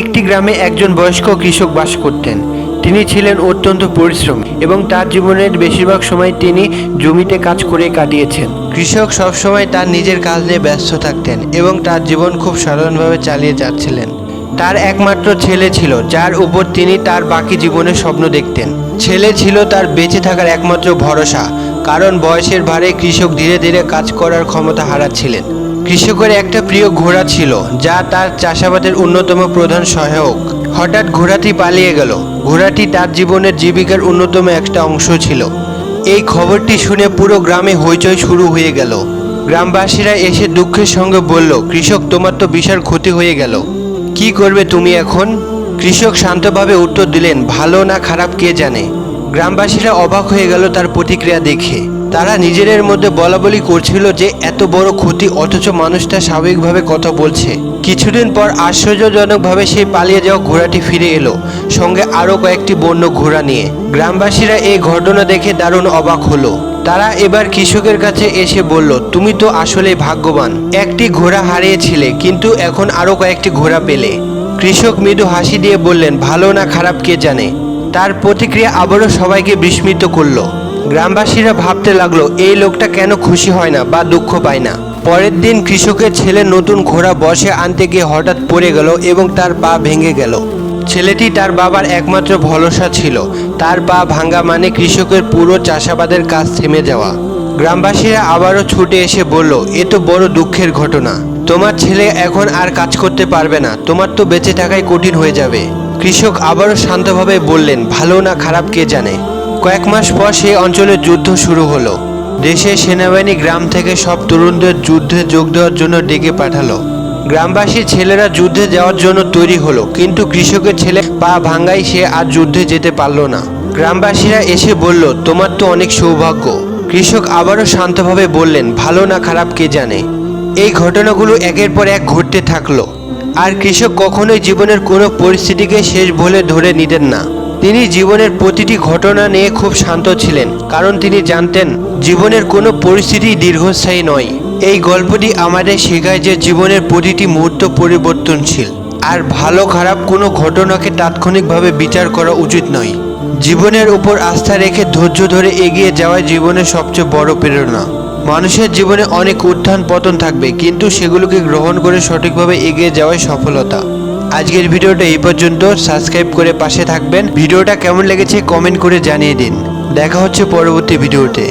একটি গ্রামে একজন বয়স্ক কৃষক বাস করতেন। তিনি ছিলেন অত্যন্ত পরিশ্রমী এবং তার জীবনের বেশিরভাগ সময় তিনি জমিতে কাজ করে কাটিয়েছেন। কৃষক সবসময় তার নিজের কাজ নিয়ে ব্যস্ত থাকতেন এবং তার জীবন খুব সাধারণভাবে চালিয়ে যাচ্ছিলেন। তার একমাত্র ছেলে ছিল যার উপর তিনি তার বাকি জীবনের স্বপ্ন দেখতেন। ছেলে ছিল তার বেঁচে থাকার একমাত্র ভরসা, কারণ বয়সের ভারে কৃষক ধীরে ধীরে কাজ করার ক্ষমতা হারাচ্ছিলেন। কৃষকের একটা প্রিয় ঘোড়া ছিল যা তার চাষাবাদের অন্যতম প্রধান সহায়ক। হঠাৎ ঘোড়াটি পালিয়ে গেল। ঘোড়াটি তার জীবনের জীবিকার অন্যতম একটা অংশ ছিল। এই খবরটি শুনে পুরো গ্রামে হইচই শুরু হয়ে গেল। গ্রামবাসীরা এসে দুঃখের সঙ্গে বলল, কৃষক, তোমার তো বিশাল ক্ষতি হয়ে গেল, কি করবে তুমি এখন? কৃষক শান্তভাবে উত্তর দিলেন, ভালো না খারাপ কে জানে। গ্রামবাসীরা অবাক হয়ে গেল তার প্রতিক্রিয়া দেখে। তারা নিজেদের মধ্যে বলাবলি করছিল যে এত বড় ক্ষতি অথচ মানুষটা স্বাভাবিকভাবে কথা বলছে। কিছুদিন পর আশ্চর্যজনকভাবে সেই পালিয়ে যাওয়া ঘোড়াটি ফিরে এলো, সঙ্গে আরও কয়েকটি বন্য ঘোড়া নিয়ে। গ্রামবাসীরা এই ঘটনা দেখে দারুণ অবাক হলো। তারা এবার কৃষকের কাছে এসে বলল, তুমি তো আসলে ভাগ্যবান, একটি ঘোড়া হারিয়েছিলে কিন্তু এখন আরও কয়েকটি ঘোড়া পেলে। কৃষক মৃদু হাসি দিয়ে বললেন, ভালো না খারাপ কে জানে। তার প্রতিক্রিয়া আবারও সবাইকে বিস্মিত করলো। গ্রামবাসীরা ভাবতে লাগলো, এই লোকটা কেন খুশি হয় না বা দুঃখ পায় না। পরের দিন কৃষকের ছেলে নতুন ঘোড়া বসে আনতে গিয়ে হঠাৎ পড়ে গেল এবং তার পা ভেঙে গেল। ছেলেটি তার বাবার একমাত্র ভরসা ছিল। তার পা ভাঙা মানে কৃষকের পুরো চাষাবাদের কাজ থেমে যাওয়া। গ্রামবাসীরা আবারও ছুটে এসে বলল, এ তো বড় দুঃখের ঘটনা, তোমার ছেলে এখন আর কাজ করতে পারবে না, তোমার তো বেঁচে থাকাই কঠিন হয়ে যাবে। কৃষক আবারও শান্তভাবে বললেন, ভালো না খারাপ কে জানে। কয়েক মাস পর সেই অঞ্চলে যুদ্ধ শুরু হলো। দেশের সেনাবাহিনী গ্রাম থেকে সব তরুণদের যুদ্ধে যোগ দেওয়ার জন্য ডেকে পাঠালো। গ্রামবাসীর ছেলেরা যুদ্ধে যাওয়ার জন্য তৈরি হলো, কিন্তু কৃষকের ছেলে পা ভাঙায় সে আর যুদ্ধে যেতে পারল না। গ্রামবাসীরা এসে বলল, তোমার তো অনেক সৌভাগ্য। কৃষক আবারও শান্তভাবে বললেন, ভালো না খারাপ কে জানে। এই ঘটনাগুলো একের পর এক ঘটতে থাকলো, আর কৃষক কখনোই জীবনের কোনো পরিস্থিতিকে শেষ বলে ধরে নিতেন না। তিনি জীবনের প্রতিটি ঘটনা নিয়ে খুব শান্ত ছিলেন, কারণ তিনি জানতেন জীবনের কোনো পরিস্থিতি দীর্ঘস্থায়ী নয়। এই গল্পটি আমাদের শেখায় যে জীবনের প্রতিটি মুহূর্ত পরিবর্তনশীল, আর ভালো খারাপ কোনো ঘটনাকে তাৎক্ষণিকভাবে বিচার করা উচিত নয়। জীবনের উপর আস্থা রেখে ধৈর্য ধরে এগিয়ে যাওয়াই জীবনের সবচেয়ে বড় প্রেরণা। মানুষের জীবনে অনেক উত্থান পতন থাকবে, কিন্তু সেগুলোকে গ্রহণ করে সঠিকভাবে এগিয়ে যাওয়াই সফলতা। আজকের ভিডিওটা এই পর্যন্ত। সাবস্ক্রাইব করে পাশে থাকবেন। ভিডিওটা কেমন লেগেছে কমেন্ট করে জানিয়ে দিন। দেখা হচ্ছে পরবর্তী ভিডিওতে।